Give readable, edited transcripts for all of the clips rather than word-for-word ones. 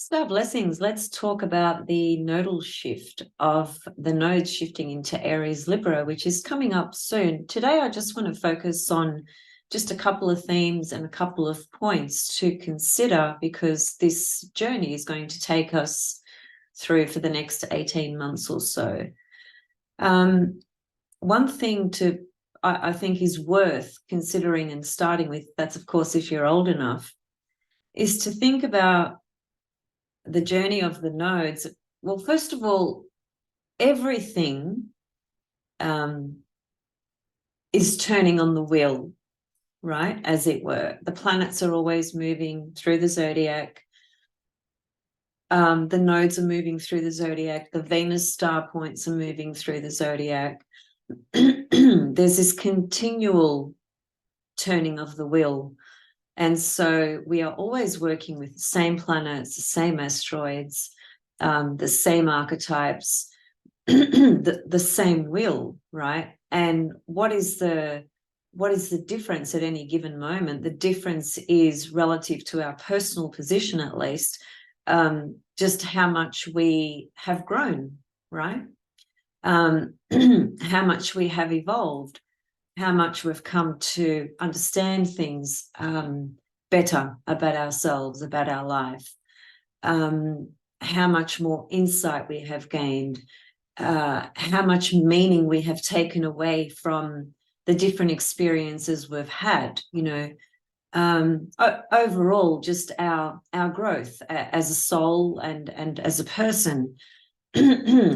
So, blessings. Let's talk about the nodal shift of the nodes shifting into Aries Libra, which is coming up soon. Today, I just want to focus on just a couple of themes and a couple of points to consider, because this journey is going to take us through for the next 18 months or so. One thing I think is worth considering and starting with, that's of course if you're old enough, is to think about the journey of the nodes. Well, first of all, everything is turning on the wheel, right? As it were. The planets are always moving through the zodiac. The nodes are moving through the zodiac. The Venus star points are moving through the zodiac. There's this continual turning of the wheel. And so we are always working with the same planets, the same asteroids, the same archetypes, the same wheel, right? And what is the difference at any given moment? The difference is relative to our personal position, at least, just how much we have grown, right? How much we have evolved, how much we've come to understand things better about ourselves, about our life, how much more insight we have gained, how much meaning we have taken away from the different experiences we've had, overall, just our growth as a soul and as a person.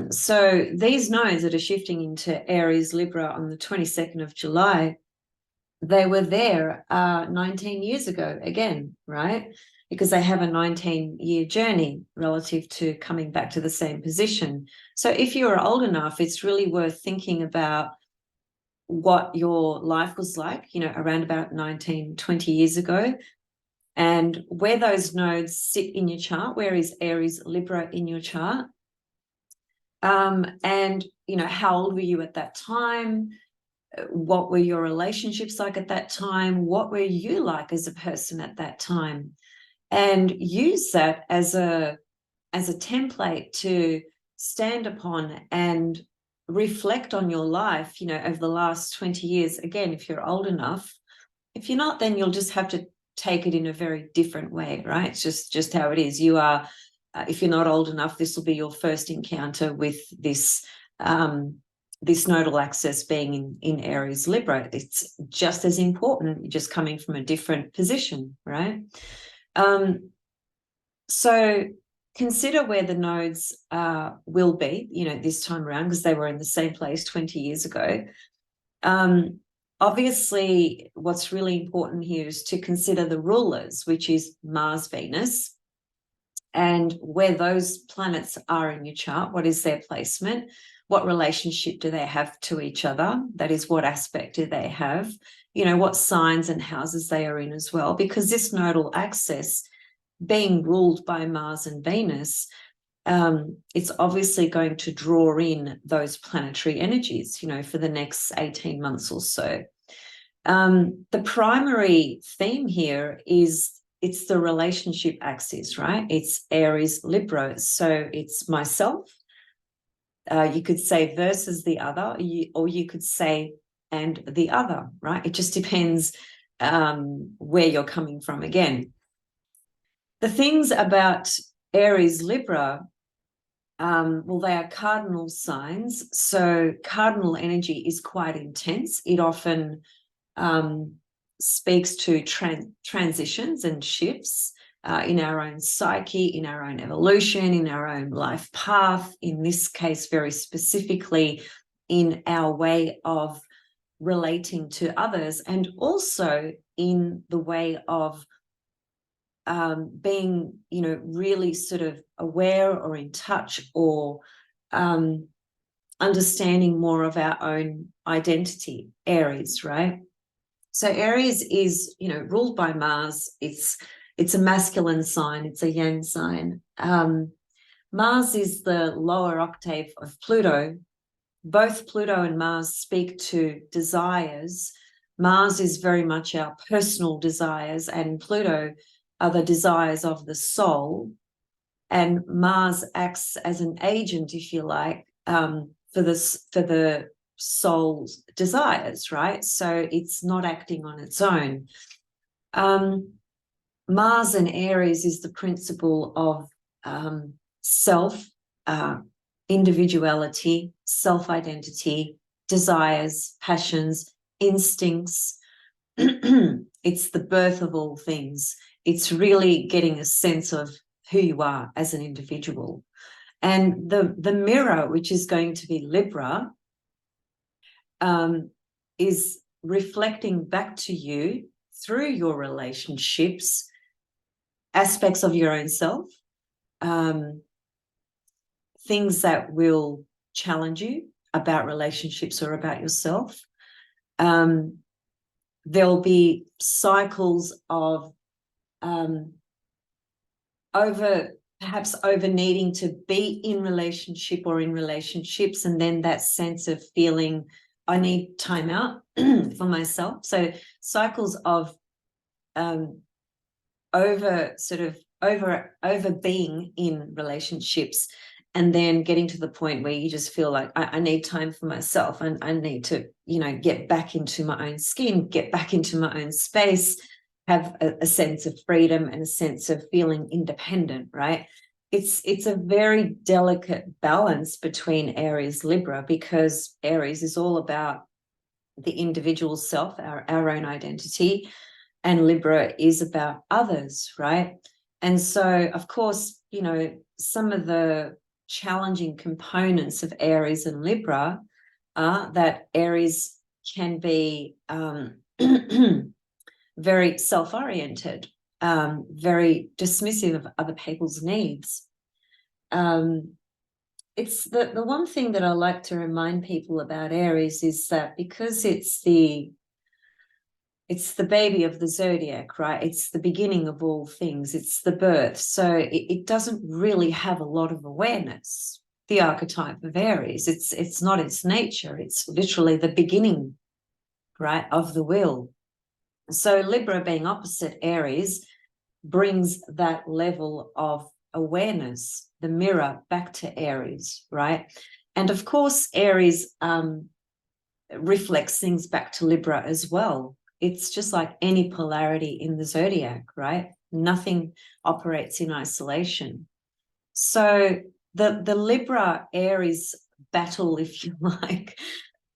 So these nodes that are shifting into Aries Libra on the 22nd of July, they were there 19 years ago again, right? Because they have a 19-year journey relative to coming back to the same position. So if you're old enough, it's really worth thinking about what your life was like, around about 19, 20 years ago, and where those nodes sit in your chart. Where is Aries Libra in your chart? And, how old were you at that time? What were your relationships like at that time? What were you like as a person at that time? And use that as a template to stand upon and reflect on your life, over the last 20 years. Again, if you're old enough. If you're not, then you'll just have to take it in a very different way, right? It's just how it is. You are, if you're not old enough, this will be your first encounter with this this nodal axis being in Aries Libra. It's just as important. You're just coming from a different position, right? So consider where the nodes will be, this time around, because they were in the same place 20 years ago. Obviously, what's really important here is to consider the rulers, which is Mars, Venus, and where those planets are in your chart. What is their placement? What relationship do they have to each other? That is, what aspect do they have? What signs and houses they are in as well, because this nodal axis being ruled by Mars and Venus, it's obviously going to draw in those planetary energies, for the next 18 months or so. The primary theme here is it's the relationship axis, right? It's Aries Libra. So it's myself, you could say, versus the other, or you could say and the other, right? It just depends where you're coming from again. The things about Aries Libra, well, they are cardinal signs. So cardinal energy is quite intense. It often speaks to transitions and shifts in our own psyche, in our own evolution, in our own life path, in this case, very specifically in our way of relating to others, and also in the way of being, really sort of aware or in touch, or understanding more of our own identity. Aries, right? So Aries is, ruled by Mars. It's a masculine sign. It's a yang sign. Mars is the lower octave of Pluto. Both Pluto and Mars speak to desires. Mars is very much our personal desires, and Pluto are the desires of the soul. and Mars acts as an agent, if you like, for the soul's desires, right? So it's not acting on its own. Mars in Aries is the principle of self, individuality, self-identity, desires, passions, instincts. It's the birth of all things. It's really getting a sense of who you are as an individual. And the mirror, which is going to be Libra, is reflecting back to you through your relationships, aspects of your own self, things that will challenge you about relationships or about yourself. There'll be cycles of perhaps over needing to be in relationship or in relationships, and then that sense of feeling I need time out for myself. So cycles of over being in relationships, and then getting to the point where you just feel like I need time for myself, and I need to, get back into my own skin, get back into my own space, have a sense of freedom and a sense of feeling independent, right? It's a very delicate balance between Aries, Libra, because Aries is all about the individual self, our own identity, and Libra is about others, right? And so, of course, some of the challenging components of Aries and Libra are that Aries can be very self-oriented, very dismissive of other people's needs. It's the one thing that I like to remind people about Aries is that because it's the baby of the zodiac, right? It's the beginning of all things. It's the birth. So it doesn't really have a lot of awareness. The archetype of Aries, it's not its nature. It's literally the beginning, right, of the will. So Libra, being opposite Aries, brings that level of awareness, the mirror, back to Aries, right? And of course, Aries reflects things back to Libra as well. It's just like any polarity in the zodiac, right? Nothing operates in isolation. So the Libra Aries battle, if you like,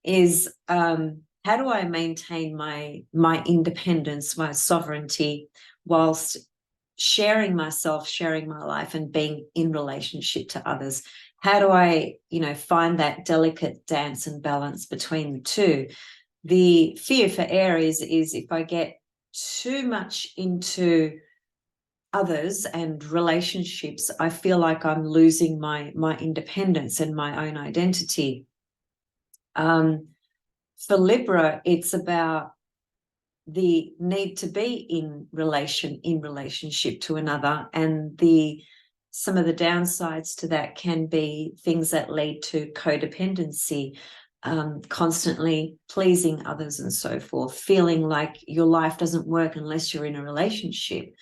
is how do I maintain my independence, my sovereignty, whilst sharing myself, sharing my life, and being in relationship to others? How do I, find that delicate dance and balance between the two? The fear for Aries is if I get too much into others and relationships, I feel like I'm losing my independence and my own identity. For Libra, it's about the need to be in relationship to another, and some of the downsides to that can be things that lead to codependency, constantly pleasing others and so forth, feeling like your life doesn't work unless you're in a relationship.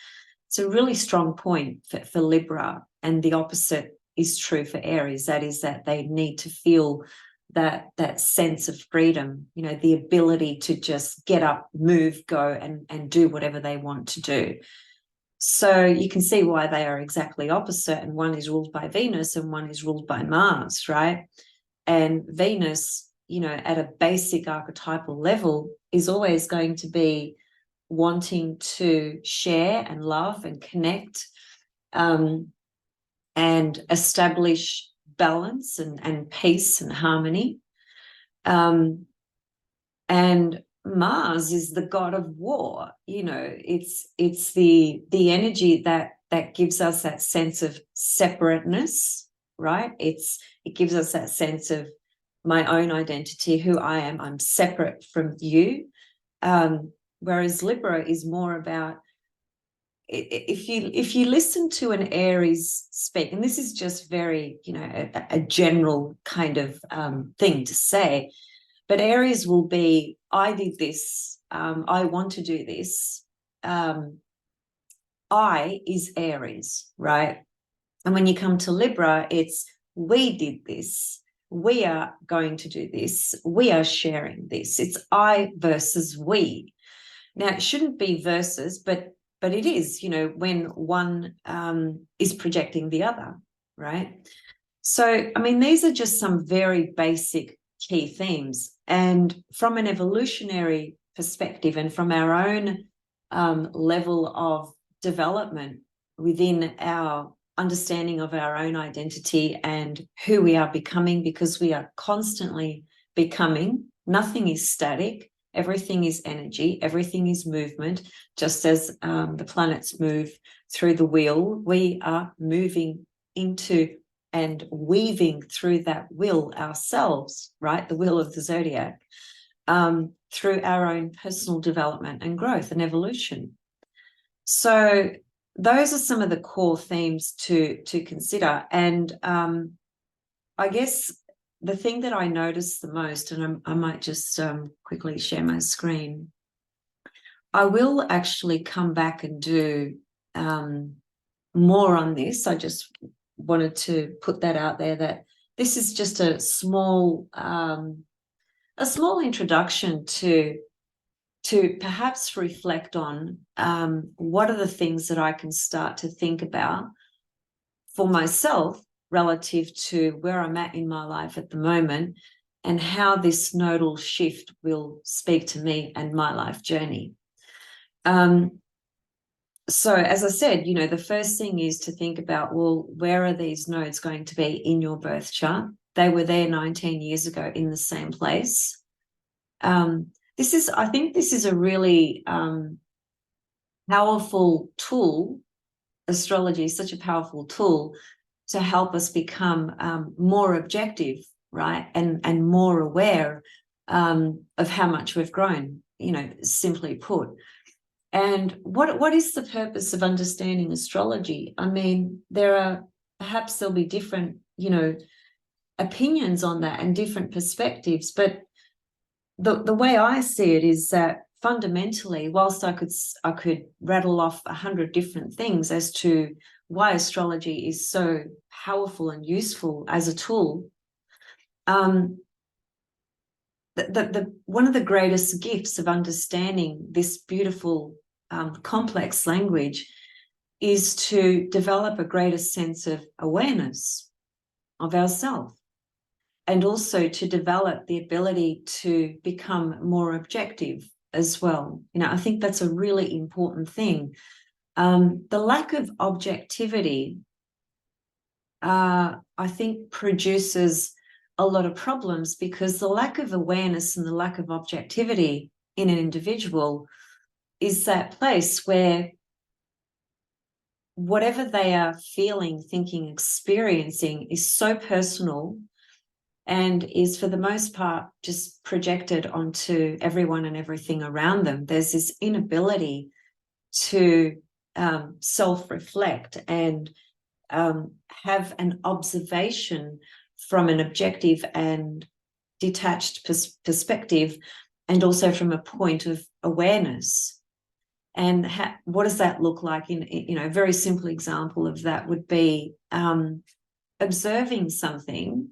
It's a really strong point for Libra, and the opposite is true for Aries. That is that they need to feel that sense of freedom, the ability to just get up, move, go, and do whatever they want to do. So you can see why they are exactly opposite, and one is ruled by Venus and one is ruled by Mars, right? And Venus, at a basic archetypal level, is always going to be wanting to share and love and connect, and establish balance and peace and harmony. And Mars is the god of war. It's the energy that gives us that sense of separateness, right? It gives us that sense of my own identity, who I am. I'm separate from you. Whereas Libra is more about, if you listen to an Aries speak, and this is just very, a general kind of thing to say, but Aries will be, I did this, I want to do this. I is Aries, right? And when you come to Libra, it's we did this. We are going to do this. We are sharing this. It's I versus we. Now, it shouldn't be versus, but it is, when one is projecting the other, right? So, I mean, these are just some very basic key themes. And from an evolutionary perspective and from our own level of development within our understanding of our own identity and who we are becoming, because we are constantly becoming. Nothing is static. Everything is energy. Everything is movement. Just as the planets move through the wheel, we are moving into and weaving through that wheel ourselves, right? The wheel of the zodiac, through our own personal development and growth and evolution. So those are some of the core themes to consider. And I guess the thing that I noticed the most, and I might just quickly share my screen, I will actually come back and do more on this. I just wanted to put that out there, that this is just a small introduction to perhaps reflect on what are the things that I can start to think about for myself relative to where I'm at in my life at the moment, and how this nodal shift will speak to me and my life journey. So as I said, the first thing is to think about, well, where are these nodes going to be in your birth chart? They were there 19 years ago in the same place. I think this is a really powerful tool. Astrology is such a powerful tool to help us become more objective, right? And more aware of how much we've grown, simply put. And what is the purpose of understanding astrology? I mean, perhaps there'll be different, opinions on that and different perspectives, but the way I see it is that fundamentally, whilst I could rattle off 100 different things as to why astrology is so powerful and useful as a tool, one of the greatest gifts of understanding this beautiful, complex language is to develop a greater sense of awareness of ourselves, and also to develop the ability to become more objective as well. I think that's a really important thing. The lack of objectivity, I think, produces a lot of problems, because the lack of awareness and the lack of objectivity in an individual is that place where whatever they are feeling, thinking, experiencing is so personal and is, for the most part, just projected onto everyone and everything around them. There's this inability to self-reflect and have an observation from an objective and detached perspective, and also from a point of awareness. And what does that look like? In a very simple example of that would be observing something,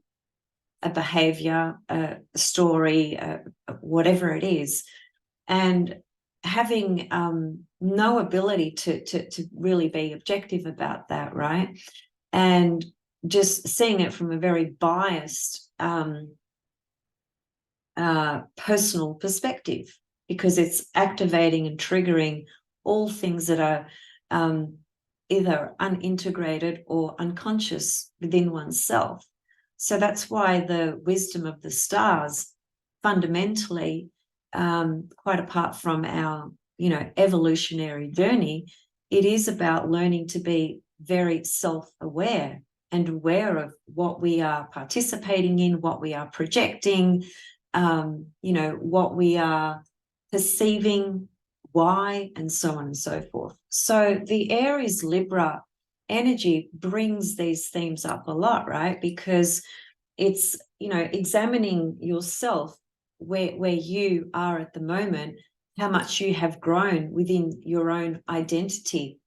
a behavior, a story, whatever it is, and having no ability to really be objective about that, right? And just seeing it from a very biased personal perspective, because it's activating and triggering all things that are either unintegrated or unconscious within oneself. So that's why the wisdom of the stars, fundamentally, quite apart from our, evolutionary journey, it is about learning to be very self-aware and aware of what we are participating in, what we are projecting, what we are perceiving, why, and so on and so forth. So the Aries Libra energy brings these themes up a lot, right? Because it's, examining yourself, where you are at the moment, how much you have grown within your own identity,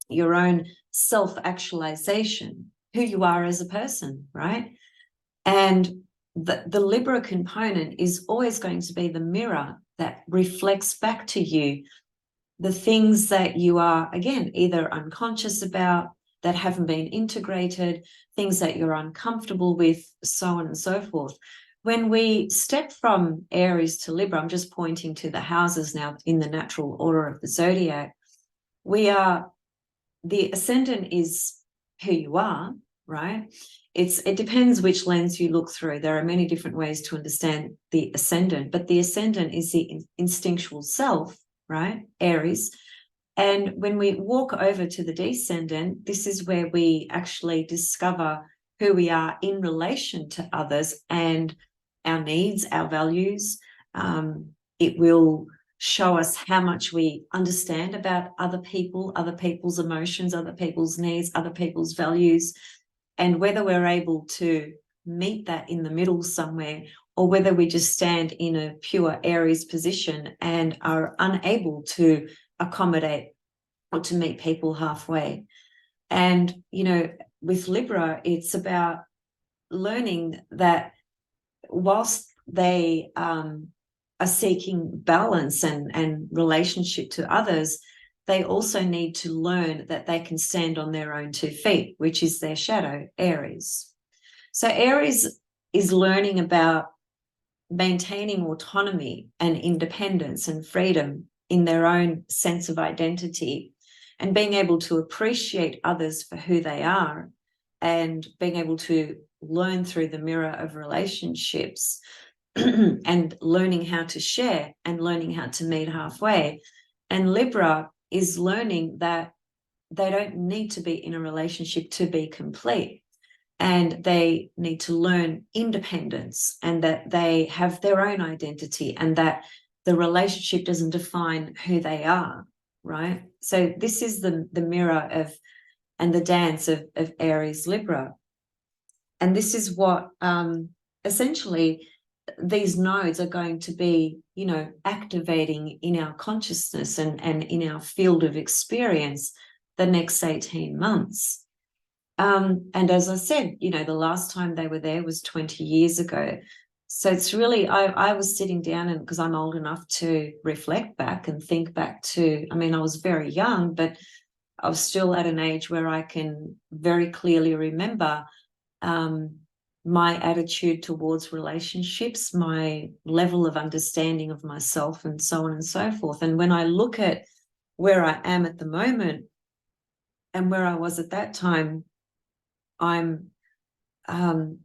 your own self-actualization, who you are as a person, right? And the Libra component is always going to be the mirror that reflects back to you the things that you are, again, either unconscious about, that haven't been integrated, things that you're uncomfortable with, so on and so forth. When we step from Aries to Libra, I'm just pointing to the houses now in the natural order of the zodiac, the ascendant is who you are, right? It depends which lens you look through. There are many different ways to understand the ascendant, but the ascendant is the instinctual self, right? Aries. And when we walk over to the descendant, this is where we actually discover who we are in relation to others and our needs, our values. It will show us how much we understand about other people, other people's emotions, other people's needs, other people's values, and whether we're able to meet that in the middle somewhere, or whether we just stand in a pure Aries position and are unable to accommodate or to meet people halfway. And, you know, with Libra, it's about learning that whilst they are seeking balance and relationship to others, they also need to learn that they can stand on their own 2 feet, which is their shadow, Aries. So Aries is learning about maintaining autonomy and independence and freedom in their own sense of identity, and being able to appreciate others for who they are, and being able to learn through the mirror of relationships and learning how to share and learning how to meet halfway. And Libra is learning that they don't need to be in a relationship to be complete, and they need to learn independence, and that they have their own identity, and that the relationship doesn't define who they are, right? So this is the mirror of and the dance of Aries Libra. And this is what essentially these nodes are going to be, you know, activating in our consciousness and in our field of experience the next 18 months. And as I said, you know, the last time they were there was 20 years ago. So it's really, I was sitting down, and because I'm old enough to reflect back and think back to, I mean, I was very young, but I was still at an age where I can very clearly remember my attitude towards relationships, my level of understanding of myself, and so on and so forth. And when I look at where I am at the moment and where I was at that time, I'm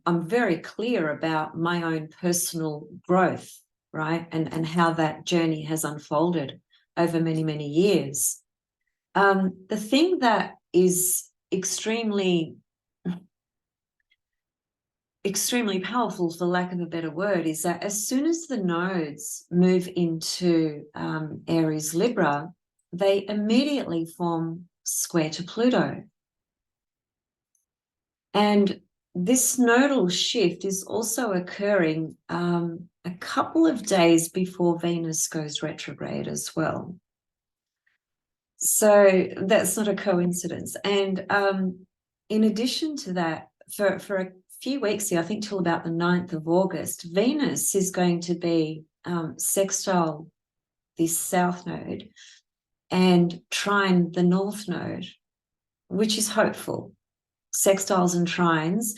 very clear about my own personal growth, right? And how that journey has unfolded over many, many years. The thing that is extremely powerful, for lack of a better word, is that as soon as the nodes move into Aries Libra, they immediately form square to Pluto. And this nodal shift is also occurring a couple of days before Venus goes retrograde as well. So that's not a coincidence. And in addition to that, for a few weeks here, I think till about the 9th of August, Venus is going to be sextile this south node and trine the north node, which is hopeful. Sextiles and trines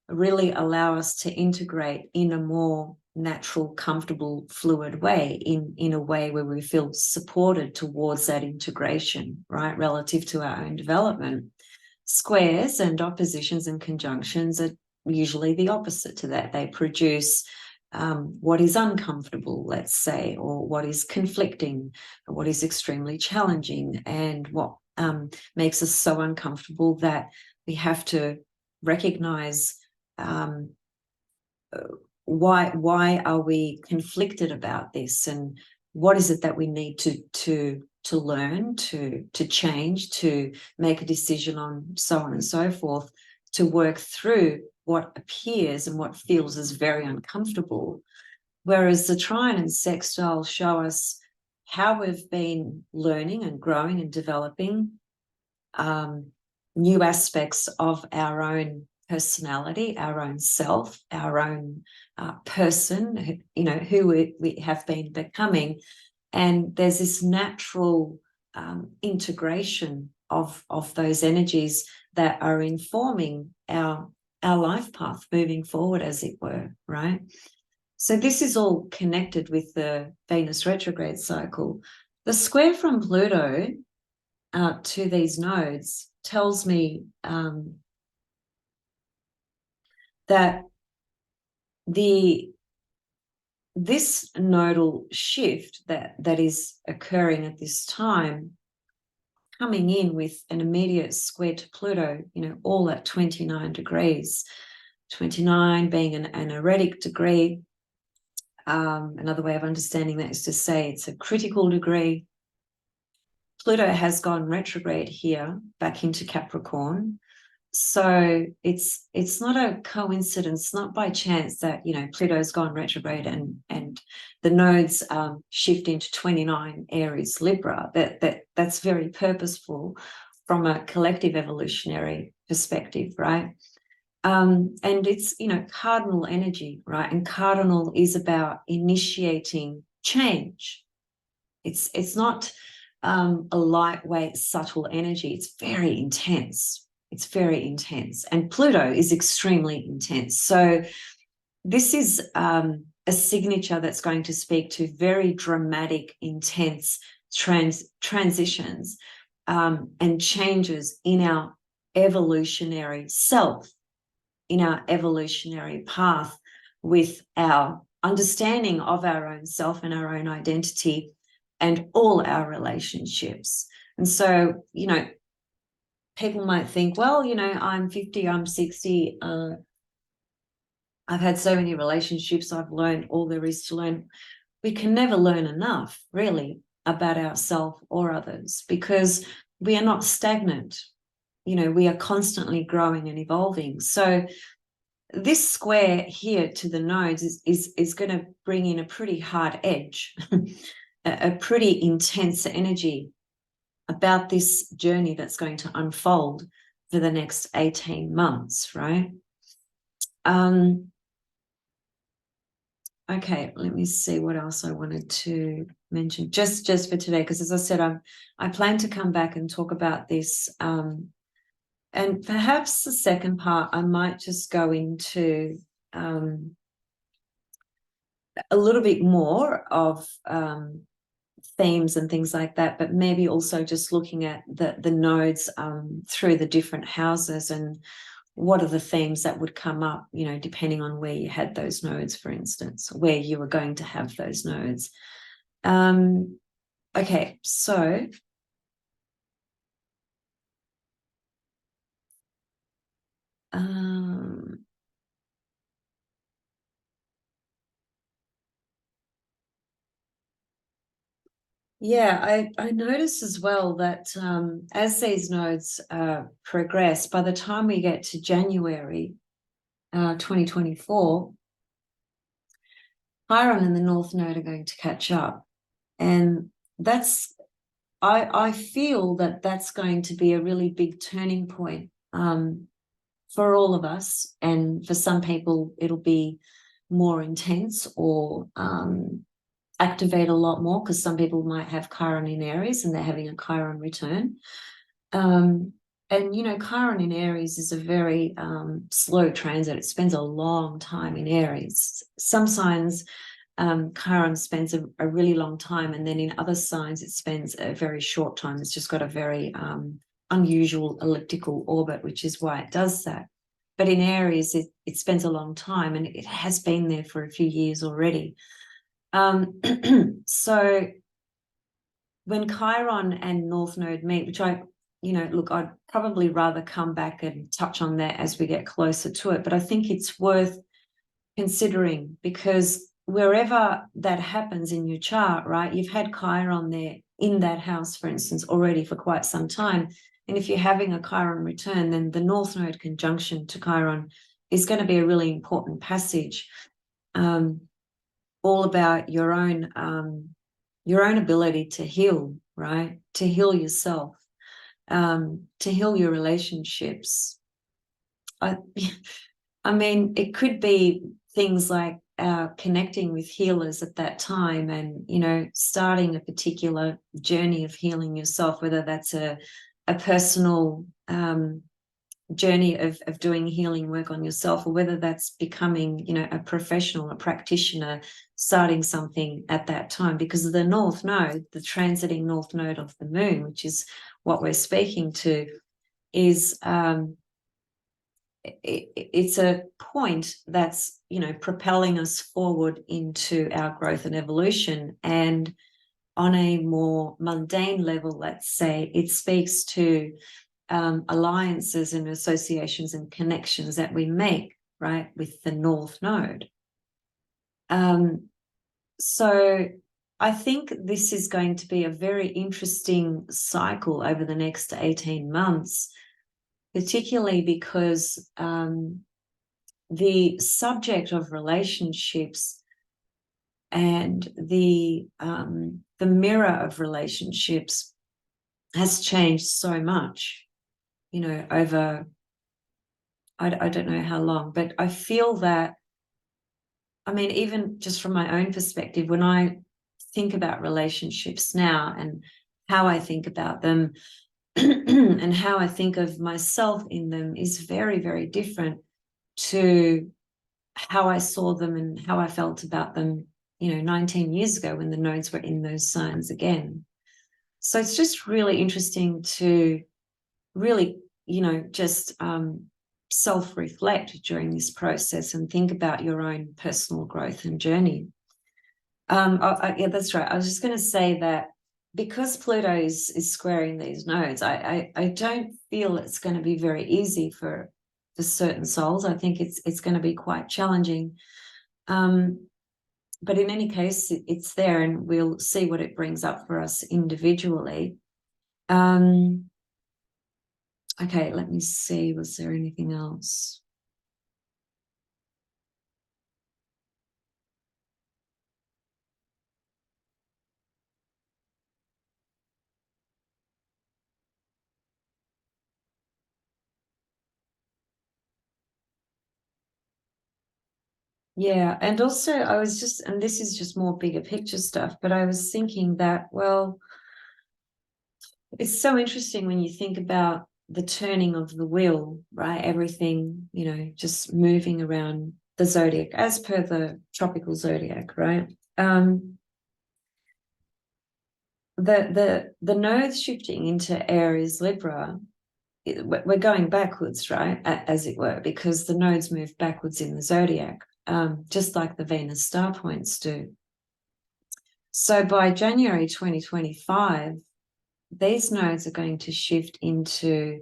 really allow us to integrate in a more natural, comfortable, fluid way, in a way where we feel supported towards that integration, right, relative to our own development. Squares and oppositions and conjunctions are usually the opposite to that. They produce what is uncomfortable, let's say, or what is conflicting, or what is extremely challenging, and what makes us so uncomfortable that we have to recognize why are we conflicted about this, and what is it that we need to learn, to change, to make a decision on, so on and so forth, to work through what appears and what feels as very uncomfortable. Whereas the trine and sextile show us how we've been learning and growing and developing, new aspects of our own personality, our own self, our own person, who we have been becoming. And there's this natural integration of those energies that are informing our life path moving forward, as it were, right? So this is all connected with the Venus retrograde cycle. The square from Pluto to these nodes tells me that this nodal shift that is occurring at this time, coming in with an immediate square to Pluto, all at 29 degrees, 29 being an erratic degree. Another way of understanding that is to say it's a critical degree. Pluto has gone retrograde here back into Capricorn. So it's not a coincidence, not by chance that Pluto's gone retrograde and the nodes shift into 29 Aries Libra. That's very purposeful from a collective evolutionary perspective, right? And it's cardinal energy, right? And cardinal is about initiating change. It's not a lightweight, subtle energy. It's very intense. It's very intense. And Pluto is extremely intense. So this is a signature that's going to speak to very dramatic, intense transitions and changes in our evolutionary self, in our evolutionary path, with our understanding of our own self and our own identity and all our relationships. And so, people might think, well, I'm 50, I'm 60. I've had so many relationships. I've learned all there is to learn. We can never learn enough, really, about ourselves or others, because we are not stagnant. We are constantly growing and evolving. So this square here to the nodes is going to bring in a pretty hard edge, a pretty intense energy about this journey that's going to unfold for the next 18 months, right? Okay, let me see what else I wanted to mention just for today, because as I said, I plan to come back and talk about this. And perhaps the second part, I might just go into a little bit more of themes and things like that, but maybe also just looking at the nodes through the different houses and what are the themes that would come up, depending on where you had those nodes, for instance, where you were going to have those nodes. Okay, so yeah, I noticed as well that as these nodes progress, by the time we get to January 2024, Chiron and the North Node are going to catch up. And I feel that that's going to be a really big turning point for all of us. And for some people, it'll be more intense or activate a lot more, because some people might have Chiron in Aries and they're having a Chiron return. And, Chiron in Aries is a very slow transit. It spends a long time in Aries. Some signs, Chiron spends a really long time, and then in other signs, it spends a very short time. It's just got a very unusual elliptical orbit, which is why it does that. But in Aries, it spends a long time, and it has been there for a few years already. So when Chiron and North Node meet, which I'd probably rather come back and touch on that as we get closer to it, but I think it's worth considering, because wherever that happens in your chart, right, you've had Chiron there in that house, for instance, already for quite some time. And if you're having a Chiron return, then the North Node conjunction to Chiron is going to be a really important passage. All about your own ability to heal, right? To heal yourself. to heal your relationships. I mean, it could be things like connecting with healers at that time, and, you know, starting a particular journey of healing yourself, whether that's a personal journey of doing healing work on yourself, or whether that's becoming, you know, a professional, a practitioner, starting something at that time. Because of the North Node, the transiting North Node of the moon, which is what we're speaking to, is it's a point that's, you know, propelling us forward into our growth and evolution. And on a more mundane level, let's say, it speaks to alliances and associations and connections that we make, right, with the North Node. So I think this is going to be a very interesting cycle over the next 18 months, particularly because the subject of relationships and the mirror of relationships has changed so much, you know, over, I don't know how long, but I feel that, I mean, even just from my own perspective, when I think about relationships now and how I think about them and how I think of myself in them is very, very different to how I saw them and how I felt about them, you know, 19 years ago when the nodes were in those signs again. So it's just really interesting to really, you know, just self-reflect during this process and think about your own personal growth and journey. Yeah, that's right. I was just going to say that because Pluto is squaring these nodes, I don't feel it's going to be very easy for certain souls. I think it's going to be quite challenging. But in any case, it's there, and we'll see what it brings up for us individually. Okay, let me see. Was there anything else? Yeah, and also I was just, and this is just more bigger picture stuff, but I was thinking that, well, it's so interesting when you think about the turning of the wheel, right? Everything, you know, just moving around the zodiac as per the tropical zodiac, right? The nodes shifting into Aries, Libra, we're going backwards, right? As it were, because the nodes move backwards in the zodiac, just like the Venus star points do. So by January 2025, these nodes are going to shift into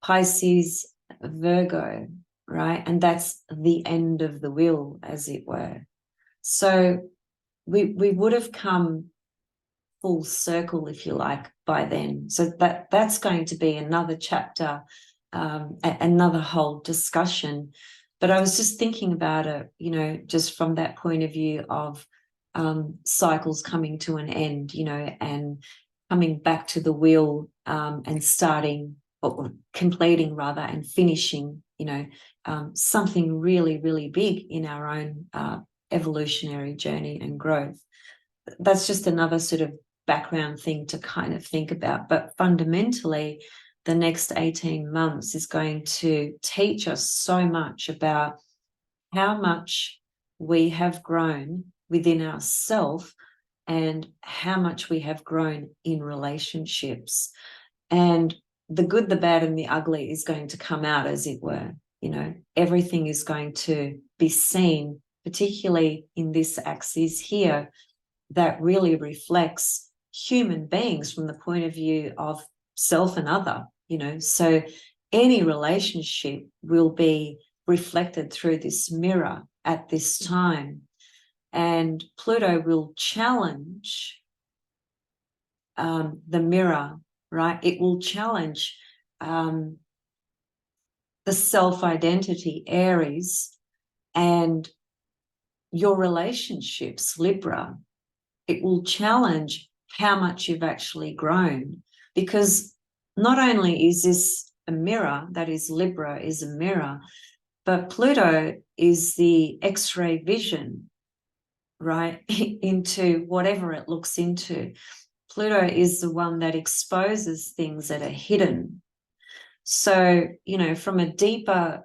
Pisces, Virgo, right? And that's the end of the wheel, as it were. So we would have come full circle, if you like, by then. So that's going to be another chapter, another whole discussion. But I was just thinking about it, you know, just from that point of view of cycles coming to an end, you know, and coming back to the wheel, and starting, or completing rather, and finishing, you know, something really, really big in our own evolutionary journey and growth. That's just another sort of background thing to kind of think about. But fundamentally, the next 18 months is going to teach us so much about how much we have grown within ourselves and how much we have grown in relationships. And the good, the bad, and the ugly is going to come out, as it were. You know, everything is going to be seen, particularly in this axis here, that really reflects human beings from the point of view of self and other, you know. So any relationship will be reflected through this mirror at this time. And Pluto will challenge the mirror, right? It will challenge the self-identity, Aries, and your relationships, Libra. It will challenge how much you've actually grown, because not only is this a mirror, that is Libra is a mirror, but Pluto is the X-ray vision, right, into whatever it looks into. Pluto is the one that exposes things that are hidden. So, from a deeper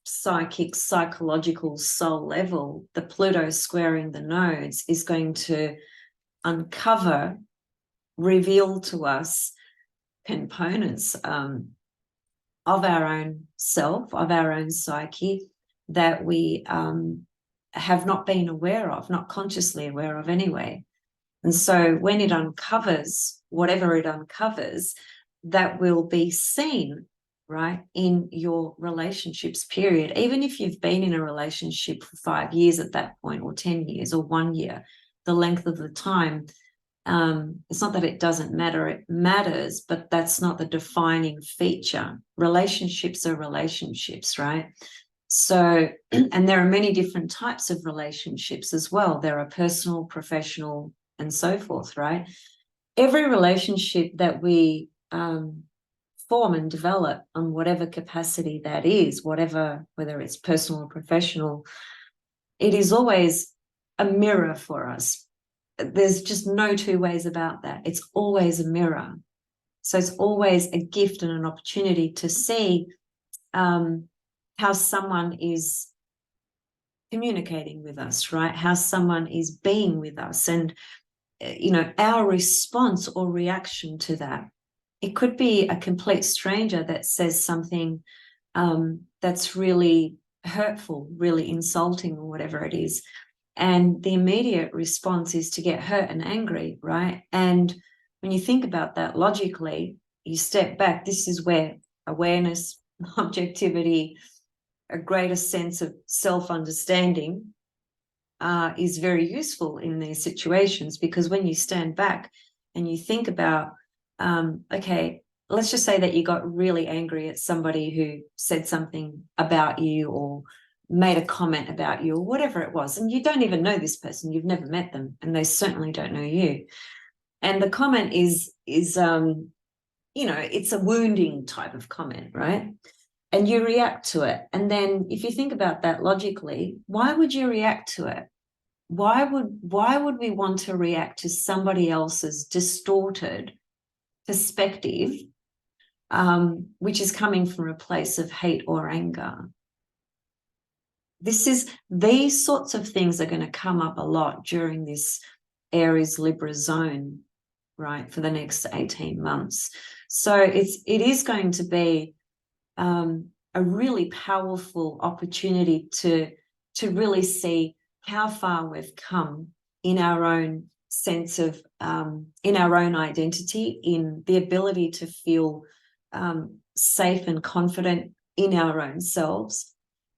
psychological soul level, the Pluto squaring the nodes is going to uncover, reveal to us components of our own self, of our own psyche, that we have not been aware of, not consciously aware of anyway. And so when it uncovers, whatever it uncovers, that will be seen, right, in your relationships period. Even if you've been in a relationship for 5 years at that point, or 10 years, or 1 year, the length of the time, it's not that it doesn't matter, it matters, but that's not the defining feature. Relationships are relationships, right? So, and there are many different types of relationships as well. There are personal, professional, and so forth, right? Every relationship that we form and develop on whatever capacity that is, whether it's personal or professional, it is always a mirror for us. There's just no two ways about that. It's always a mirror. So it's always a gift and an opportunity to see how someone is communicating with us, right? How someone is being with us, and our response or reaction to that. It could be a complete stranger that says something that's really hurtful, really insulting, or whatever it is. And the immediate response is to get hurt and angry, right? And when you think about that logically, you step back. This is where awareness, objectivity, a greater sense of self-understanding is very useful in these situations, because when you stand back and you think about, okay, let's just say that you got really angry at somebody who said something about you or made a comment about you or whatever it was, and you don't even know this person, you've never met them, and they certainly don't know you. And the comment is it's a wounding type of comment, right? And you react to it. And then if you think about that logically, why would you react to it? Why would we want to react to somebody else's distorted perspective, which is coming from a place of hate or anger? These sorts of things are going to come up a lot during this Aries Libra zone, right, for the next 18 months. So it is going to be a really powerful opportunity to really see how far we've come in our own sense of, in our own identity, in the ability to feel safe and confident in our own selves,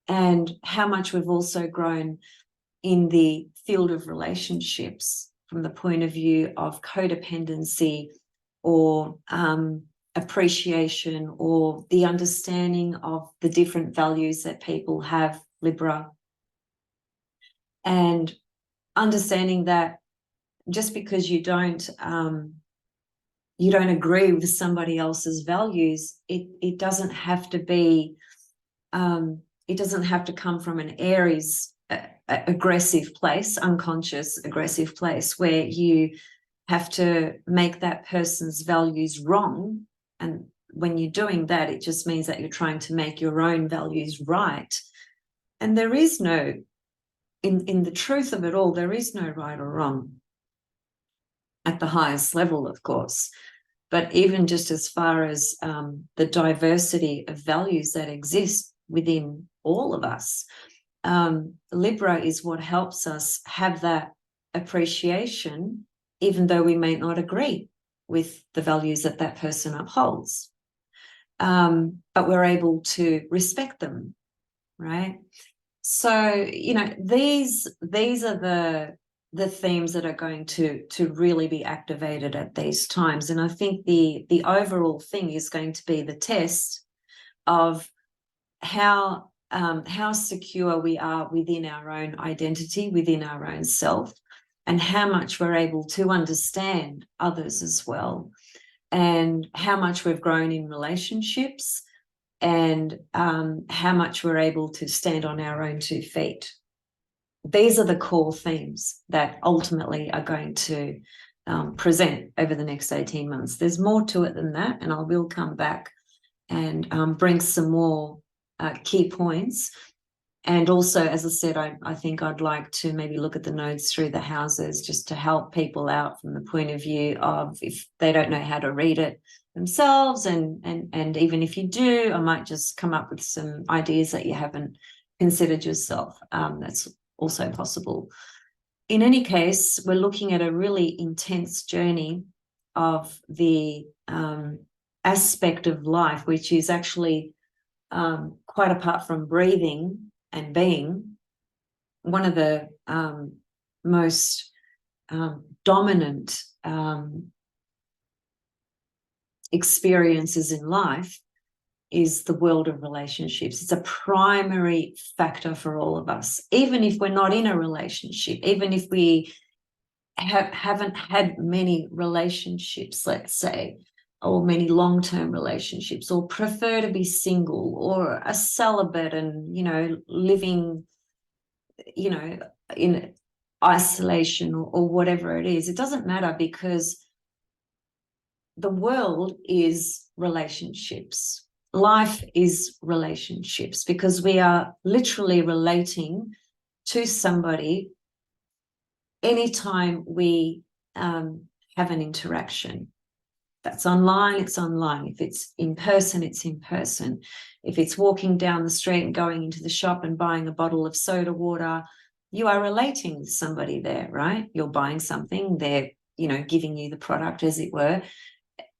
and how much we've also grown in the field of relationships from the point of view of codependency or appreciation, or the understanding of the different values that people have, Libra, and understanding that just because you don't agree with somebody else's values, it doesn't have to be it doesn't have to come from an Aries aggressive place, unconscious aggressive place, where you have to make that person's values wrong. And when you're doing that, it just means that you're trying to make your own values right. And there is no, in the truth of it all, there is no right or wrong at the highest level, of course. But even just as far as the diversity of values that exist within all of us, Libra is what helps us have that appreciation, even though we may not agree with the values that that person upholds. But we're able to respect them, right? So, these are the themes that are going to really be activated at these times. And I think the overall thing is going to be the test of how secure we are within our own identity, within our own self, and how much we're able to understand others as well. and how much we've grown in relationships, and how much we're able to stand on our own 2 feet. These are the core themes that ultimately are going to present over the next 18 months. There's more to it than that, and I will come back and bring some more key points. And also, as I said, I think I'd like to maybe look at the nodes through the houses, just to help people out from the point of view of if they don't know how to read it themselves, and even if you do, I might just come up with some ideas that you haven't considered yourself. That's also possible. In any case, we're looking at a really intense journey of the aspect of life, which is actually quite apart from breathing and being, one of the most dominant experiences in life is the world of relationships. It's a primary factor for all of us, even if we're not in a relationship, even if we haven't had many relationships, let's say, or many long-term relationships, or prefer to be single, or a celibate and, you know, living, you know, in isolation, or whatever it is. It doesn't matter, because the world is relationships. Life is relationships, because we are literally relating to somebody anytime we have an interaction. That's online, it's online. If it's in person, it's in person. If it's walking down the street and going into the shop and buying a bottle of soda water, you are relating with somebody there, right? You're buying something, they're, you know, giving you the product, as it were.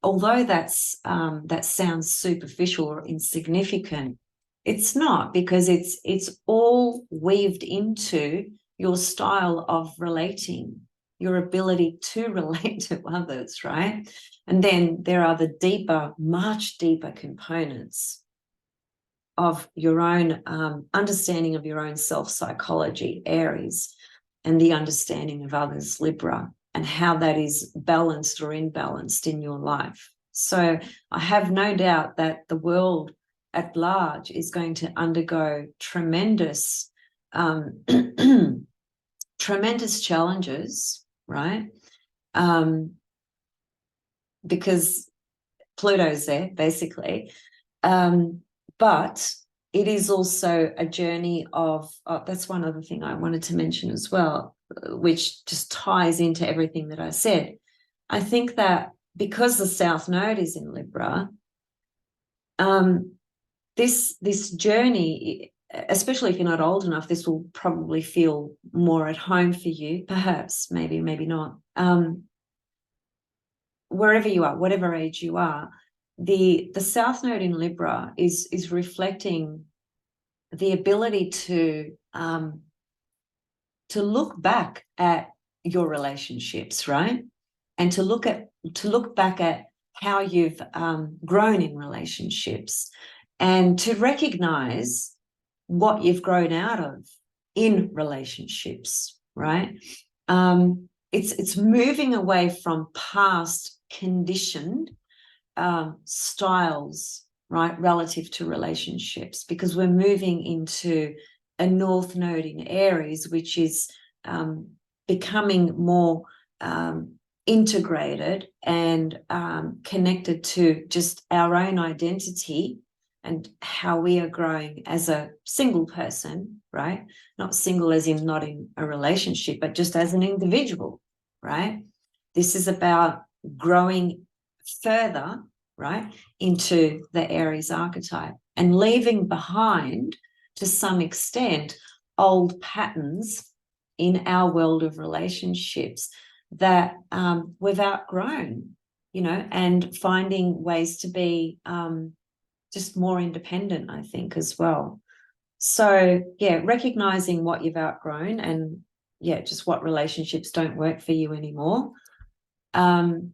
Although that sounds superficial or insignificant, it's not, because it's all weaved into your style of relating, your ability to relate to others, right? And then there are the deeper, much deeper components of your own understanding of your own self-psychology, Aries, and the understanding of others, Libra, and how that is balanced or imbalanced in your life. So I have no doubt that the world at large is going to undergo tremendous tremendous challenges, right? Because Pluto's there, basically. But it is also a journey of, that's one other thing I wanted to mention as well, which just ties into everything that I said. I think that because the South Node is in Libra, this journey, especially if you're not old enough, this will probably feel more at home for you, perhaps, maybe not. Wherever you are, whatever age you are, the South Node in Libra is reflecting the ability to look back at your relationships, right? And to look back at how you've grown in relationships, and to recognize what you've grown out of in relationships, right? It's moving away from past conditioned styles, right, relative to relationships, because we're moving into a North Node in Aries, which is becoming more integrated and connected to just our own identity and how we are growing as a single person, right? Not single as in not in a relationship, but just as an individual, right? This is about growing further, right, into the Aries archetype, and leaving behind, to some extent, old patterns in our world of relationships that we've outgrown, you know, and finding ways to be just more independent, I think, as well. So, yeah, recognizing what you've outgrown, and, yeah, just what relationships don't work for you anymore. And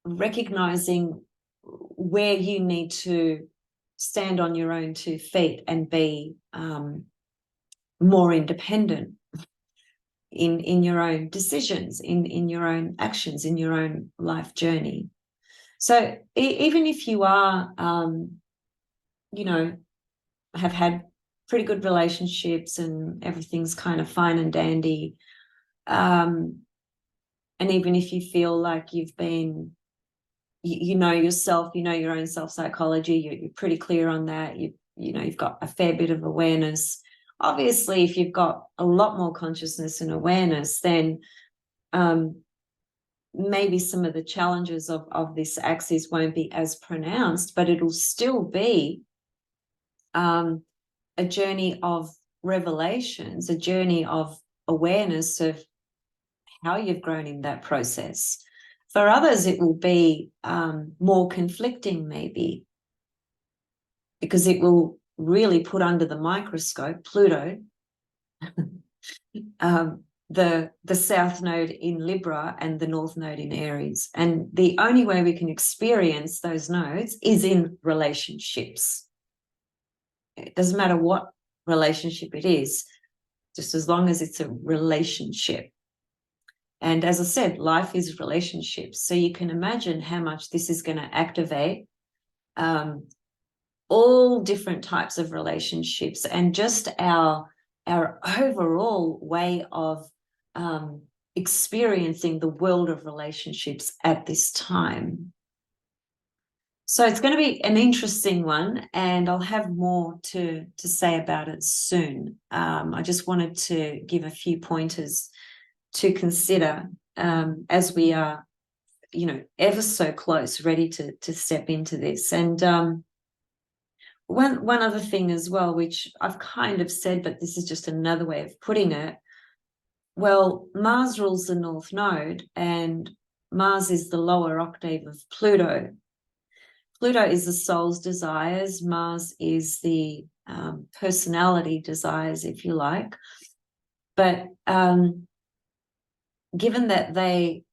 recognizing where you need to stand on your own 2 feet and be more independent. in your own decisions, in your own actions, in your own life journey. So even if you are, you know, have had pretty good relationships and everything's kind of fine and dandy, and even if you feel like you've been, you know yourself, you know your own self-psychology, you're pretty clear on that, you know, you've got a fair bit of awareness. Obviously, if you've got a lot more consciousness and awareness, then maybe some of the challenges of this axis won't be as pronounced, but it'll still be a journey of revelations, a journey of awareness of how you've grown in that process. For others, it will be more conflicting, maybe, because it will really put under the microscope Pluto, the South Node in Libra and the North Node in Aries. And the only way we can experience those nodes is in relationships. It doesn't matter what relationship it is, just as long as it's a relationship. And as I said, life is relationships. So you can imagine how much this is going to activate all different types of relationships, and just our overall way of experiencing the world of relationships at this time. So it's going to be an interesting one, and I'll have more to say about it soon. I just wanted to give a few pointers to consider as we are, you know, ever so close, ready to step into this. And one other thing as well, which I've kind of said, but this is just another way of putting it. Well, Mars rules the North Node, and Mars is the lower octave of Pluto. Pluto is the soul's desires. Mars is the personality desires, if you like. But given that they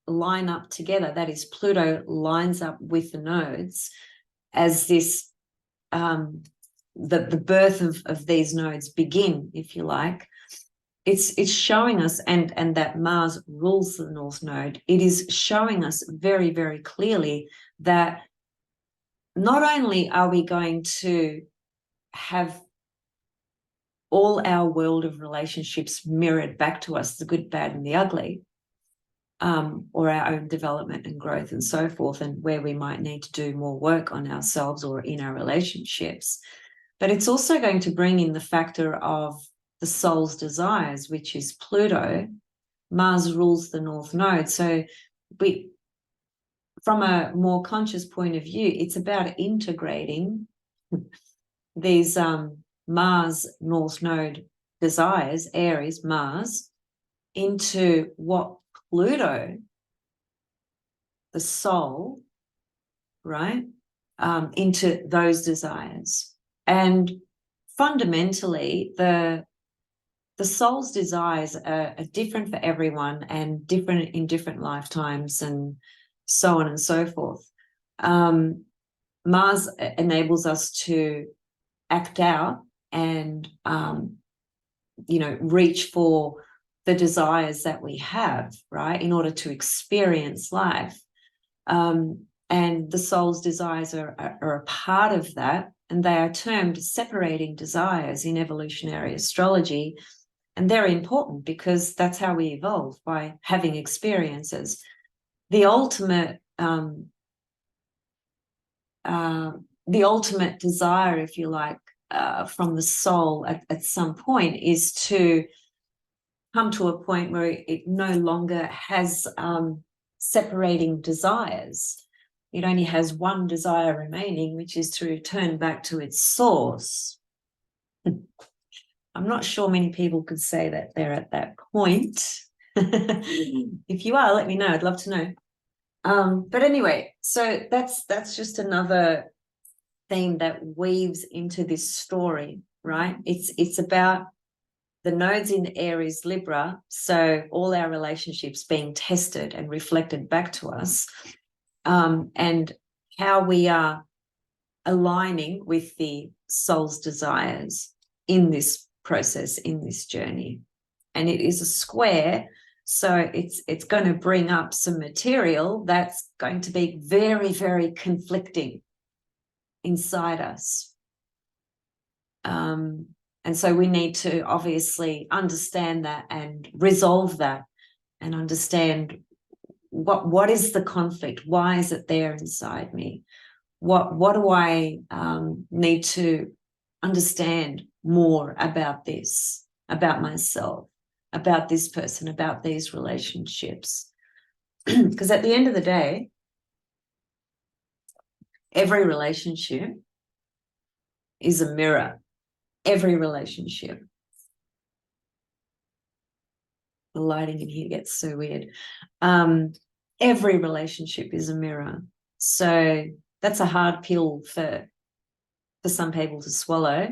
line up together, that is, Pluto lines up with the nodes as this, the birth of these nodes begin, if you like. It's showing us, and that Mars rules the North Node, it is showing us very, very clearly that not only are we going to have all our world of relationships mirrored back to us, the good, bad, and the ugly, or our own development and growth and so forth, and where we might need to do more work on ourselves or in our relationships, but it's also going to bring in the factor of the soul's desires, which is Pluto. Mars rules the North Node. So we, from a more conscious point of view, it's about integrating these Mars North Node desires, Aries, Mars, into what Pluto, the soul, right, into those desires. And fundamentally, the soul's desires are different for everyone and different in different lifetimes and so on and so forth. Mars enables us to act out and, you know, reach for the desires that we have, right, in order to experience life. And the soul's desires are a part of that, and they are termed separating desires in evolutionary astrology. And they're important because that's how we evolve, by having experiences. The ultimate desire, if you like, from the soul at some point is to come to a point where it no longer has separating desires. It only has one desire remaining, which is to return back to its source. I'm not sure many people could say that they're at that point. If you are, let me know. I'd love to know. But anyway, so that's just another theme that weaves into this story, right? It's about the nodes in Aries, Libra, so all our relationships being tested and reflected back to us, and how we are aligning with the soul's desires in this process, in this journey. and it is a square. So it's going to bring up some material that's going to be very, very conflicting inside us. And so we need to obviously understand that and resolve that and understand what is the conflict? Why is it there inside me? What do I need to understand more about this, about myself, about this person, about these relationships? Because at the end of the day, every relationship is a mirror. Every relationship. The lighting in here gets so weird. Every relationship is a mirror. So that's a hard pill for some people to swallow.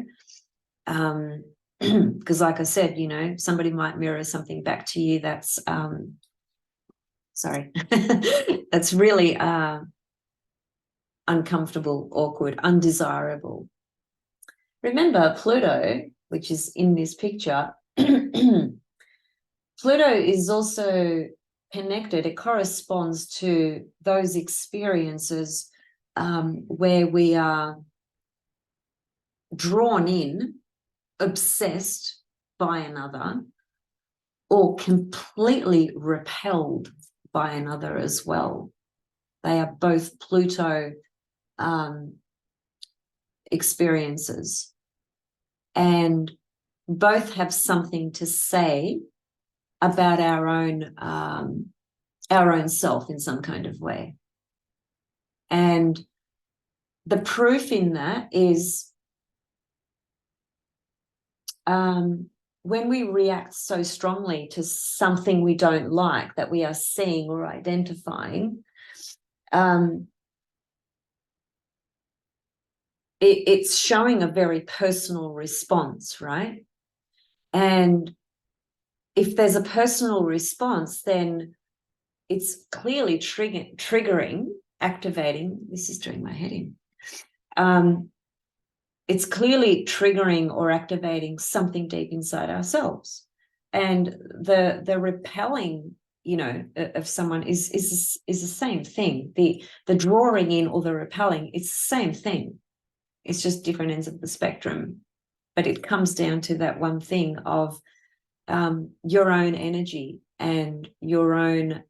Because like I said, you know, somebody might mirror something back to you that's sorry, that's really uncomfortable, awkward, undesirable. Remember, Pluto, which is in this picture, Pluto is also connected. It corresponds to those experiences where we are drawn in, obsessed by another, or completely repelled by another as well. They are both Pluto experiences, and both have something to say about our own self in some kind of way. And the proof in that is when we react so strongly to something we don't like, that we are seeing or identifying, it's showing a very personal response, right? And if there's a personal response, then it's clearly triggering, activating. This is doing my head in. It's clearly triggering or activating something deep inside ourselves. And the repelling, you know, of someone is the same thing. The drawing in or the repelling, it's the same thing. It's just different ends of the spectrum. But it comes down to that one thing of your own energy and your own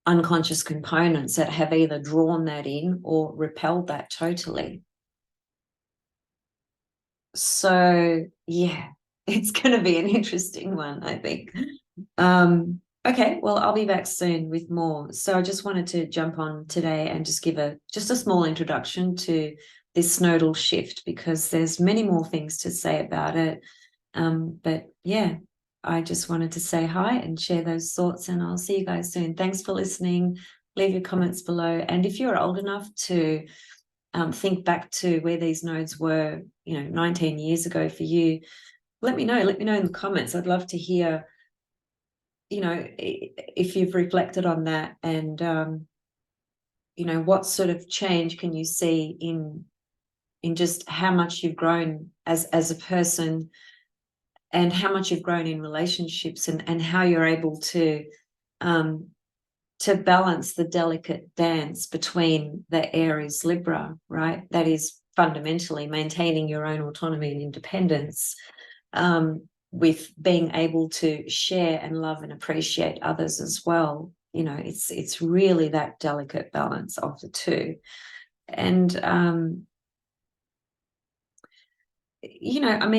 unconscious components that have either drawn that in or repelled that totally. So, yeah, it's going to be an interesting one, I think. Okay, well, I'll be back soon with more. So I just wanted to jump on today and just give just a small introduction to this nodal shift, because there's many more things to say about it. But yeah, I just wanted to say hi and share those thoughts, and I'll see you guys soon. Thanks for listening. Leave your comments below. And if you're old enough to think back to where these nodes were, 19 years ago for you, let me know in the comments. I'd love to hear, if you've reflected on that, and what sort of change can you see in just how much you've grown as a person, and how much you've grown in relationships, and how you're able to balance the delicate dance between the Aries Libra, right? That is fundamentally maintaining your own autonomy and independence, with being able to share and love and appreciate others as well. It's really that delicate balance of the two. And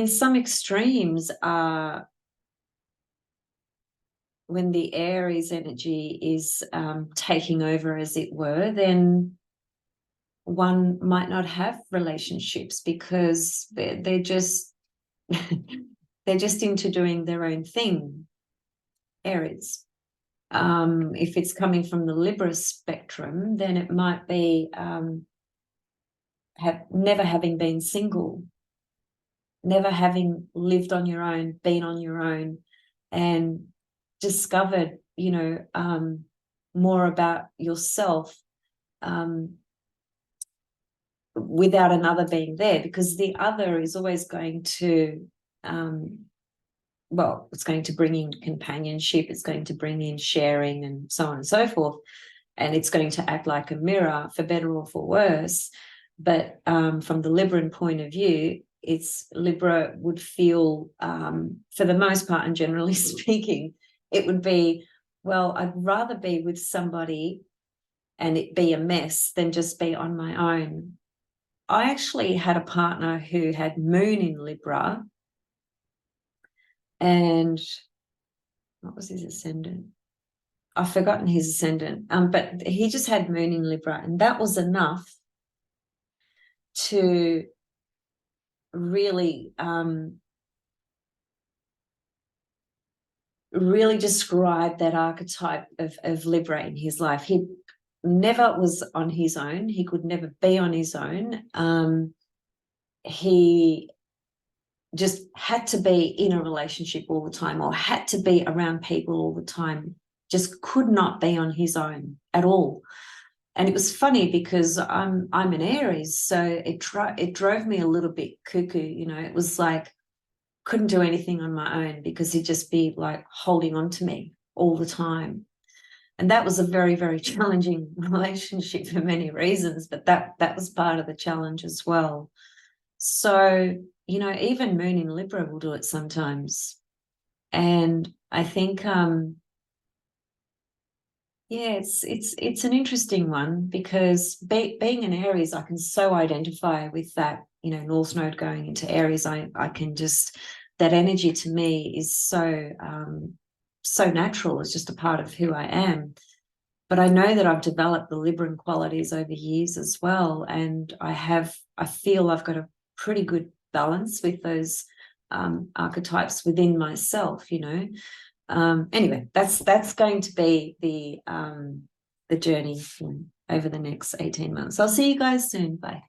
some extremes are when the Aries energy is taking over, as it were. Then one might not have relationships because they're just they're just into doing their own thing, Aries. If it's coming from the Libra spectrum, then it might be never having been single, never having lived on your own, been on your own, and discovered, more about yourself without another being there, because the other is always going to well, it's going to bring in companionship, it's going to bring in sharing and so on and so forth. And it's going to act like a mirror for better or for worse. But from the Libran point of view, Libra would feel, for the most part and generally speaking, it would be, well, I'd rather be with somebody and it be a mess than just be on my own. I actually had a partner who had moon in Libra, and what was his ascendant? I've forgotten his ascendant, but he just had moon in Libra, and that was enough to really, really describe that archetype of Libra in his life. He never was on his own. He could never be on his own. He just had to be in a relationship all the time, or had to be around people all the time, just could not be on his own at all. And it was funny because I'm an Aries, so it drove me a little bit cuckoo. It was like, couldn't do anything on my own because he'd just be like holding on to me all the time. And that was a very, very challenging relationship for many reasons, but that was part of the challenge as well. So, even moon in Libra will do it sometimes. And I think, it's an interesting one, because being an Aries, I can so identify with that, North Node going into Aries. I can just, that energy to me is so natural. It's just a part of who I am. But I know that I've developed the Libran qualities over years as well. And I feel I've got a pretty good balance with those archetypes within myself, Anyway, that's going to be the journey over the next 18 months. I'll see you guys soon. Bye.